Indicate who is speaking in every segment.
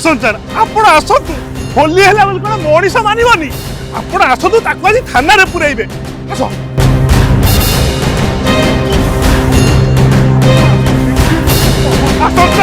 Speaker 1: सरपंच आपण आसतु होली हैला बोल कोन मणिष मानिबनी आपण आसतु ताको आज थाना रे पुराइबे आसो सरपंच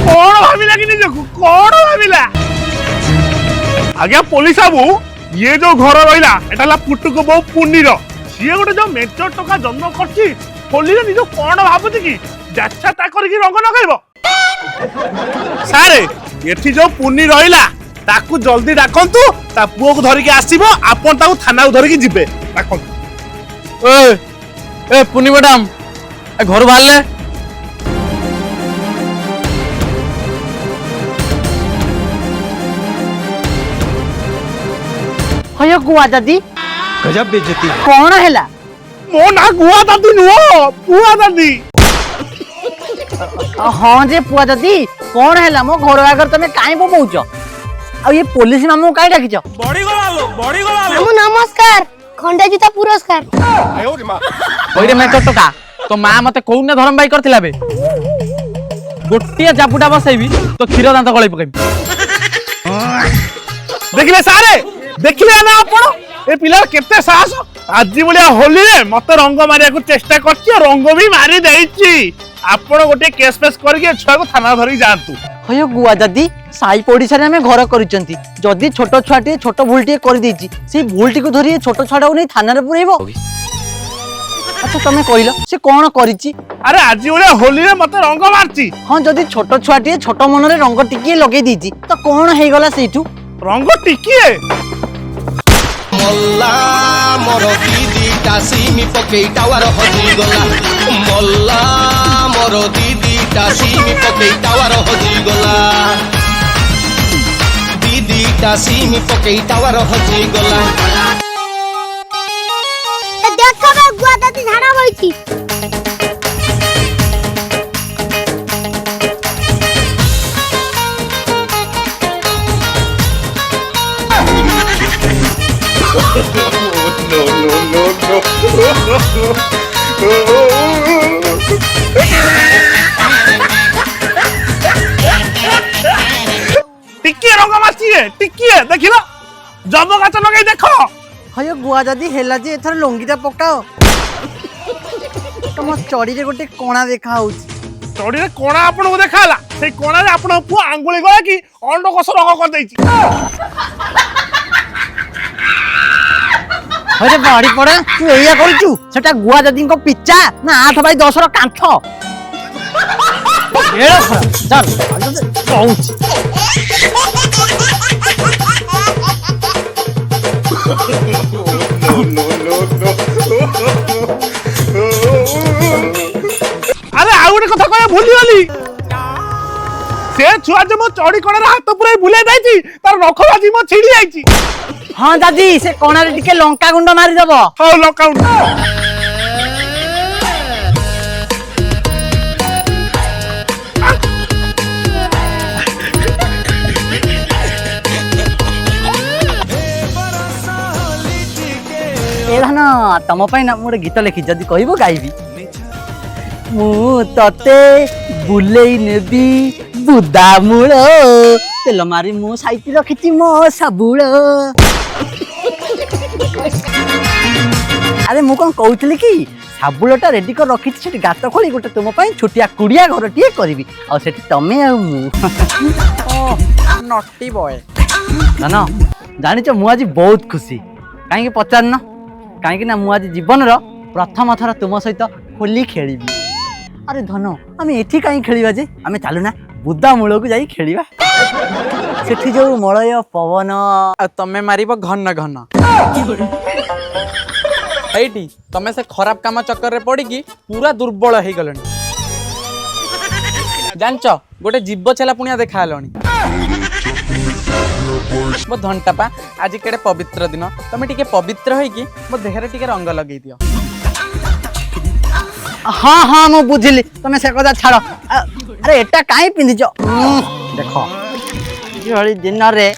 Speaker 1: कोन भाबिला कि निजको कोन भाबिला आज्ञा पुलिस बाबू ये जो घर रहिला एटाला पुटुक बहु पुन्नीर सीए गोटे जो मेचर टका जन्म करछि होली रे निजो कोन भाबुति कि जाच्छा ता करके रंग लगाइबो सारे एठी जो पुन्नी रहिला ताकू जल्दी डाकंतु ता पुओ को धरिके आसीबो आपन ताकू थाना को धरिके जिबे डाकंतु
Speaker 2: ए पुन्नी मैडम ए घर बाहरले
Speaker 3: हयो गुआ दादी
Speaker 2: गजब बेइज्जती
Speaker 3: कौन हैला
Speaker 1: मो ना गुआ दादी नुओ पुआ दादी
Speaker 3: हाँ जे पुआ दादी कौन हैला मो घर आगर तमे काई बमौछ आ ये पुलिस मामू काई डाकिछ
Speaker 1: बड़ी गलालो
Speaker 4: मामू नमस्कार खंडा जूता पुरस्कार
Speaker 1: आयो रे मां
Speaker 2: ओइरे मैं टका तो मां मते कोउने धरम बाई करथिला बे गोटिया जापुटा बसैबी तो क्षीर दांत गळै पकैबी
Speaker 1: देखिले सारे देखिले ना आपण ए पिलार केते साहस आजी बलिया होली रे मते रंग मारिया को चेष्टा करछि रंग भी मारी देछि आपण गोटे केस पेस करके छुआ को थाना धरि जानतु
Speaker 3: हयो गुआ दादी साई पड़िसा रे हमें घर करिसंती जदी छोट छुआटी छोट भूलटी कर देछि से भूलटी को धरि छोट छुआटा नै थाना रे पुरैबो अच्छा तमे कहिलो से कोन करिछि
Speaker 1: अरे आजी बलिया होली रे मते रंग मारछि
Speaker 3: हां जदी छोट छुआटी छोट मन रे रंग टिकी लगे दीछि तो कोन हे गला सेठू
Speaker 1: रंग टिकिए
Speaker 5: मल्ला मोर दीदी टासीमी पकेई टावर हजी गला मल्ला मोर दीदी टासीमी पकेई टावर हजी गला दीदी टासीमी पकेई टावर हजी गला
Speaker 4: देखो बे गुआ दादी झाड़ा बइछि
Speaker 1: टिकिए रंग मारछि टिकिए देखिलो जब गाछ लगाई देखो
Speaker 3: हयो गुआ दादी हेला जे एथर लंगीटा पकाओ तम चड़ी रे गोटे कोणा देखा होउछि
Speaker 1: चढ़ी रे कोणा आपण को देखाला से कोणा रे आपण पु आंगुली गला कि अंड कोस रंग कर देछि
Speaker 3: अरे बाड़ी पड़े तू एया करिचु सेटा गुआ दादी को पिच्चा ना 8x10 रो कांथ एड़ा चल पहुंच
Speaker 1: अरे आ गोटे कथा कहे भूली गली से छुआ जे मो चढ़ी कोणा रे हाथ पुरै भूले दैछि तार नख बाजी मो छिड़ी जाइछि
Speaker 3: हां दादी से कोणा रे टिके लंका गुंड मारी दबो
Speaker 1: हो लॉकआउट
Speaker 3: एला ना तम पई ना मोर गीत लिखि जदी कहबो गाइबी मु तते बुलेई नेबी बुदा मूल तेल मारी मु साइति रखिति मो साबुळ अरे मु कोन कहउतली कि साबुळटा रेडी कर रखिति सेठी गात खोली गोटे तुम पई छोटिया कुडिया घर टिए करबी आ सेठी तमे आ मु ओ नॉटी बॉय ना ना जानि छ मु आज बहुत खुशी काहे कि पचारन काहे कि ना मु आज जीवन रो प्रथम थर तुम सहित होली खेलिबी अरे धन आमे एठी काई खेलिबा जे आमे चालू ना बुद्धा मूल को जाई खेलिबा सेठी जो मलय पवन
Speaker 2: आ तमे मारिबो घन घन एठी तमे से खराब काम चक्कर रे पड़ी कि पूरा दुर्बल हे गलनी जानचो गोटे जीव छेला पुनिया देखा हलनी मो धंटापा आज केड़े पवित्र दिन तमे टिके पवित्र होई कि मो देहरे टिके रंग लगेई दियो
Speaker 3: हाँ हाँ मु बुझिली तमे से कदा छाड़ अरे एटा काई पिंदी जो देखो जोली दिन रे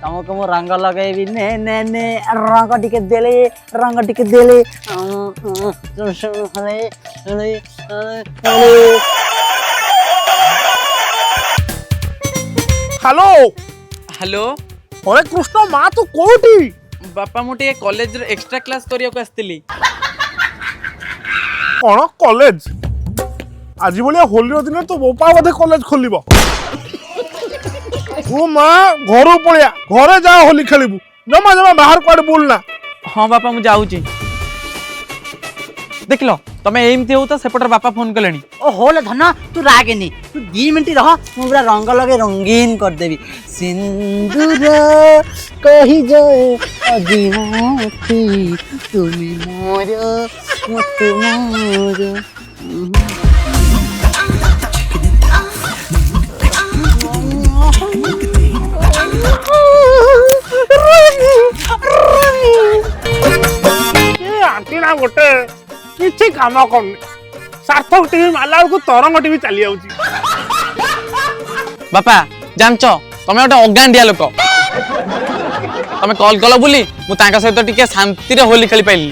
Speaker 3: तुमको मु रंग लगेबी ने ने ने रंग टिके देले
Speaker 1: हेलो
Speaker 2: हेलो
Speaker 1: अरे कृष्ण माँ तू कोठी
Speaker 2: बापा मु टिके कॉलेज रो एक्स्ट्रा क्लास करिया को आस्तिली
Speaker 1: कौन कॉलेज आज भाया होली दिन तो बोपा बोधे कॉलेज खोल तू माँ घर पलिया घरे जा होली खेलबू जमा जमा बाहर कुआडे बुलना
Speaker 2: हाँ बापा मु जाऊची देख लो तमे एमती हो तो सेपटर बापा फोन कलेनी
Speaker 3: ओ होले धन तू रागेनी तू 2 मिनिट रह मु पूरा रंग लगे रंगीन कर देबी सिंदूर कहि जाए अदिमती तुमी मोर मत मोर
Speaker 1: आंटी ना गोटे किसी काम करनी सार्थक टीवी मारला बेलू तरंग टीवी चली जाऊँ
Speaker 2: बापा जानच तमे गोटे अगांडिया लोक तमे कॉल कल बुली मु तांका सहित टिके शांति रे होली खेली पाइली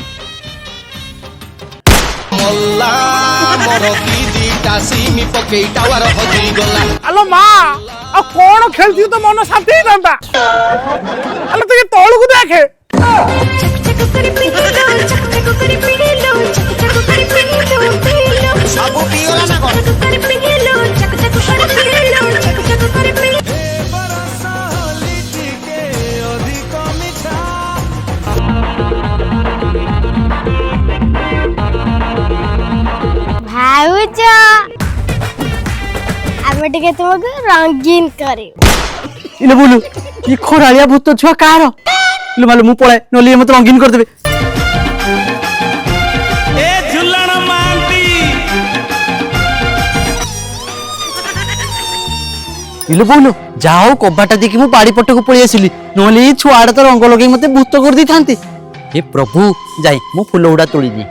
Speaker 5: मल्ला मोर दीदीटा सीमी पके टावर हजी गला
Speaker 1: अलो माँ अब कौन खेलती तो मन शांति ही था अलो तो ये तोड़ को देखे
Speaker 5: सबु पियोला ना कोन
Speaker 4: भाऊज आमे टिके तुमको रंगीन करी
Speaker 3: इले बोलू ये खोरालिया भूत छुआ कार इले मालू मु पळे नली मत रंगीन कर देबे
Speaker 5: ए झुलण मांटी
Speaker 3: इले बोलू जाओ कबाटा देखि मु बाड़ी पट को पळी आसिली नली छुआडा तो रंग लगे मते भूत कर दी थांती हे प्रभु जाई मु फूल उडा तोड़ी दी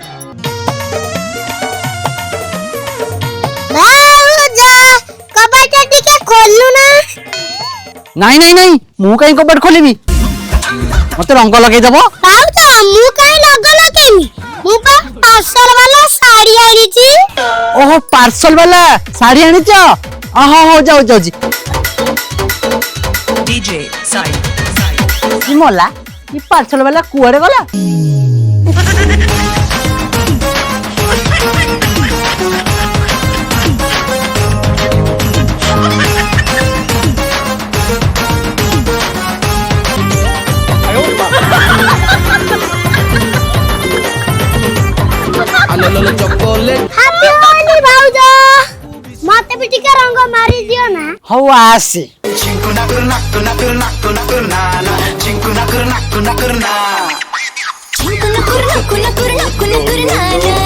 Speaker 4: भाऊज कबाटा टिके खोलनु ना
Speaker 3: नहीं नहीं नहीं मु काई कबाट खोलिबी मते रंग लगे दबो
Speaker 4: भाऊज मु काई लग लगेनी मु पा पार्सल वाला साड़ी आनी छी
Speaker 3: ओहो पार्सल वाला साड़ी आनी छ आहा हो जाओ जाओ जी
Speaker 6: DJ Sai.
Speaker 3: ई मोला ई पार्सल वाला कुआडे गला
Speaker 5: आलो चॉकलेट
Speaker 4: हैप्पी होली भाऊज मते भी टिके रंग मारी दियो ना
Speaker 3: हो आसी
Speaker 6: Chinku nakur nakur nakur nakur nakur nana. Chinku nakur nakur nakur na.
Speaker 4: चिंकुन कुरना कुरना कुरना कुरना कुरना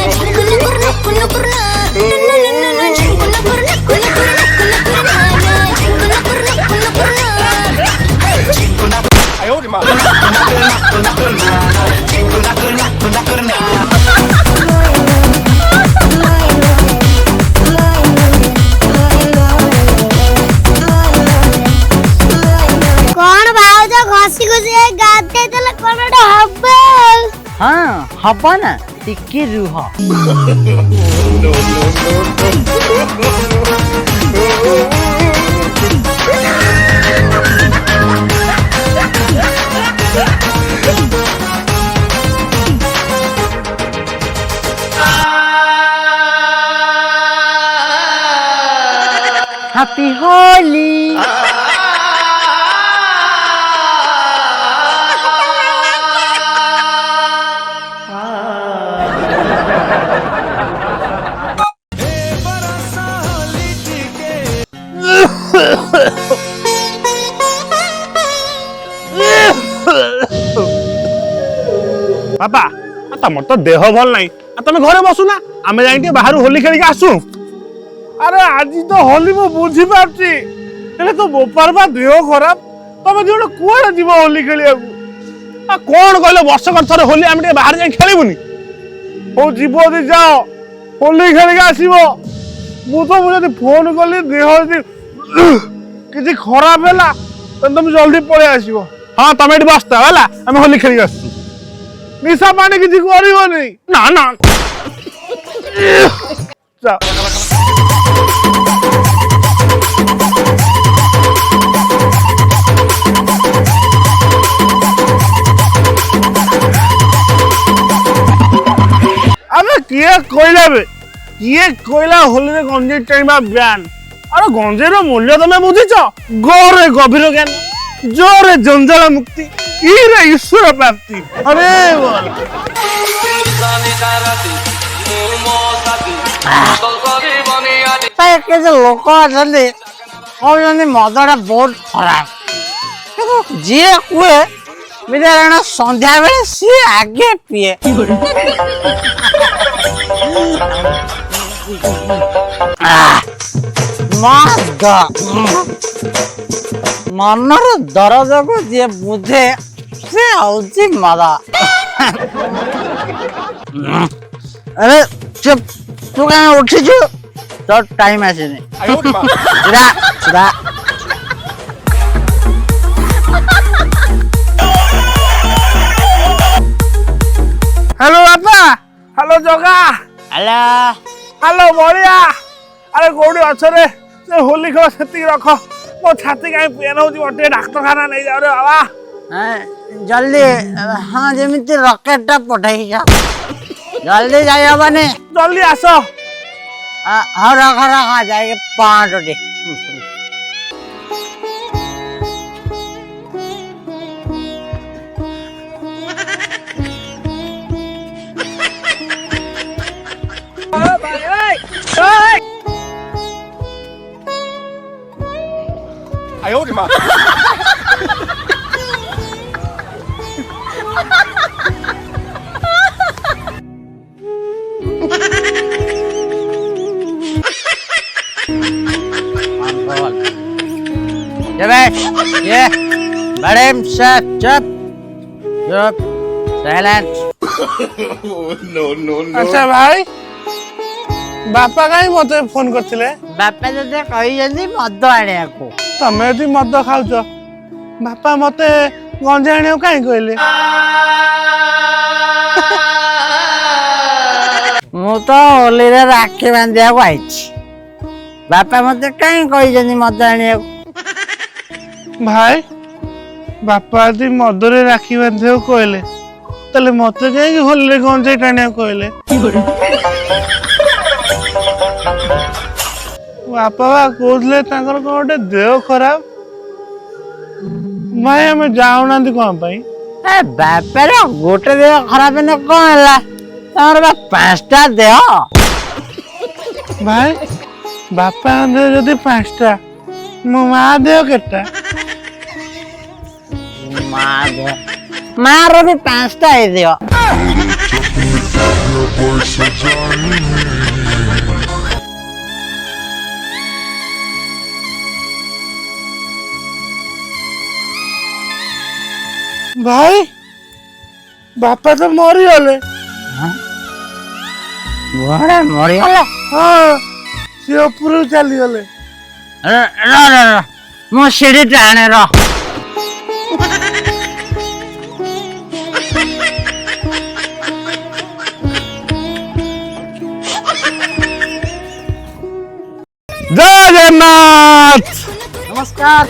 Speaker 4: चिंकुन कुरना कुरना कुरना चिंकुन कुरना कुरना कुरना कुरना चिंकुन कुरना कुरना कुरना
Speaker 6: Chinku nakur nakur nakur nana. Chinku nakur nakur nakur na.
Speaker 4: कौन भाऊज घसी घसी गाते तले कोनडा हब्बे
Speaker 3: हां हबा ना टिके रुह हैप्पी होली
Speaker 1: बापा तमर तो देह भल नहीं तुम घरे बसु ना आम जाए बाहर होली खेल आसु अरे आज तो होली मु बुझी पारची तो बोपार बा देह खराब तुम जो कुआड़े जीव होली खेलिया कौन कहले वर्ष कर थरे होली आम बाहर जाए खेलबुनी हो जीव दी जाओ होली खेल आसब मु तो मुझे फोन कली देह किसी खराब है तो तुम जल्दी पड़े आसो हाँ तुम ये बसता है आम होली खेल आसु निशा पानी किसी नहीं ना ना କିଏ କହିଲା ହୋଲିରେ ଗଞ୍ଜେଇ ଟାଣିବା ବ୍ୟାନ୍? ଆରେ ଗଞ୍ଜେଇର ମୂଲ୍ୟ ତମେ ବୁଝିଛ? ଗରେ ଗଭୀର ଜ୍ଞାନ, ଜୋରେ ଜଞ୍ଜାଳ ମୁକ୍ତି, ଇରେ ଈଶ୍ୱର ପ୍ରାପ୍ତି। ଆରେ ବୋଲ।
Speaker 3: କିଛି ଲୋକ ଅଛନ୍ତି କହୁଛନ୍ତି ମଦଟା ବହୁତ ଖରାପ, କିନ୍ତୁ ଯିଏ କୁହେ ବିଦ୍ୟାରାୟଣ ସନ୍ଧ୍ୟାବେଳେ ସିଏ ଆଗେ ପିଏ। ମଦ ମନର ଦରଦକୁ ଯିଏ ବୁଝେ ସେ ହଉଛି ମଦ। ଆରେ ଚୁପ, ତୁ କାହିଁ ଉଠିଛୁ? তোর টাইম আসেনি। সুধা সুধা
Speaker 1: হ্যালো বাপা, হ্যালো জগা,
Speaker 3: হ্যালো
Speaker 1: হ্যালো বড়িয়া। আরে কোটি অছ রে? সে হোলি খেল সেতিকি রখ। মো ছাতি কাই পেন হଉଛି, গোটে ডাক্তারখানা নেই যাও রে বাবা।
Speaker 3: জলদি, হ্যাঁ যেମିତି রকেটটা পঠাইছ, জলদি যাই হবনি।
Speaker 1: জলদি আস।
Speaker 3: হ্যাঁ রাখ রাখ, যাইকে পাঁচটি।
Speaker 6: 哎呦我的妈！
Speaker 3: ये बड़े चुप चुप चुप साइलेंट।
Speaker 1: আচ্ছা ভাই, বাপা কাই মতে ফোন করছিলে?
Speaker 3: ବାପା ତତେ କହିଛନ୍ତି ମଦ ଆଣିବାକୁ।
Speaker 1: ତମେ ଯଦି ମଦ ଖାଉଛ, ବାପା ମତେ ଗଞ୍ଜେଇ ଆଣିବାକୁ କାହିଁ କହିଲେ?
Speaker 3: ମୁଁ ତ ହୋଲିରେ ରାକ୍ଷୀ ବାନ୍ଧିବାକୁ ଆଇଛି, ବାପା ମତେ କାହିଁ କହିଛନ୍ତି ମଦ ଆଣିବାକୁ?
Speaker 1: ଭାଇ, ବାପା ଯଦି ମଦରେ ରାକ୍ଷୀ ବାନ୍ଧିବାକୁ କହିଲେ, ତାହେଲେ ମତେ କାହିଁକି ହୋଲିରେ ଗଞ୍ଜେଇ ଟାଣିବାକୁ କହିଲେ? ବାପା ବା କହୁଥିଲେ ତାଙ୍କର କଣ ଗୋଟେ ଦେହ ଖରାପ। ଭାଇ ଆମେ ଯାଉନାହାନ୍ତି କଣ ପାଇଁ?
Speaker 3: ଏ ବାପାର ଗୋଟେ ଦେହ ଖରାପ ହେଲେ କଣ ହେଲା? ତମର ବା 5ଟା ଦେହ।
Speaker 1: ଭାଇ, ବାପାଙ୍କ ଦେହ ଯଦି 5ଟା, ମୋ ମା ଦେହ କେତେଟା?
Speaker 3: ମାର ବି 5ଟା ହେଇଥିବ।
Speaker 1: ଭାଇ, ବାପା ତ ମରିଗଲେ।
Speaker 3: ଘରେ ମରିଗଲା?
Speaker 1: ହଁ, ସେ ଉପରକୁ ଚାଲିଗଲେ।
Speaker 3: ମୁଁ ସିঁଢିଟା ଆଣେ ର।
Speaker 1: ଜୟ ଜଗନ୍ନାଥ।
Speaker 3: ନମସ୍କାର,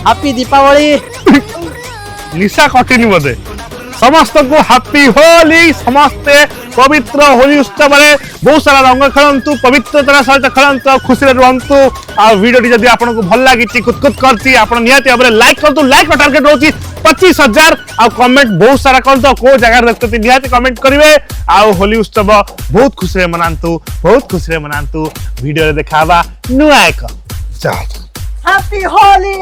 Speaker 3: ହାପି ଦୀପାବଳି।
Speaker 1: ନିଶା କଟିନି ବୋଧେ? ସମସ୍ତଙ୍କୁ ହାପି ହୋଲି। ସମସ୍ତେ ପବିତ୍ର ହୋଲି ଉତ୍ସବରେ ବହୁତ ସାରା ରଙ୍ଗ ଖେଳନ୍ତୁ, ପବିତ୍ରତାର ସହିତ ଖେଳନ୍ତୁ, ଆଉ ଖୁସିରେ ରୁହନ୍ତୁ। ଆଉ ଭିଡ଼ିଓଟି ଯଦି ଆପଣଙ୍କୁ ଭଲ ଲାଗିଛି, କୁତକୁତ କରିଛି, ଆପଣ ନିହାତି ଭାବରେ ଲାଇକ୍ କରନ୍ତୁ। ଲାଇକ୍ର ଟାର୍ଗେଟ୍ ରହୁଛି 25,000। ଆଉ କମେଣ୍ଟ ବହୁତ ସାରା କରନ୍ତୁ, ଆଉ କୋଉ ଜାଗାରେ ଦେଖୁଛନ୍ତି ନିହାତି କମେଣ୍ଟ କରିବେ। ଆଉ ହୋଲି ଉତ୍ସବ ବହୁତ ଖୁସିରେ ମନାନ୍ତୁ, ବହୁତ ଖୁସିରେ ମନାନ୍ତୁ। ଭିଡ଼ିଓରେ ଦେଖା ହବା ନୂଆ ଏକ।
Speaker 3: ହାପି ହୋଲି।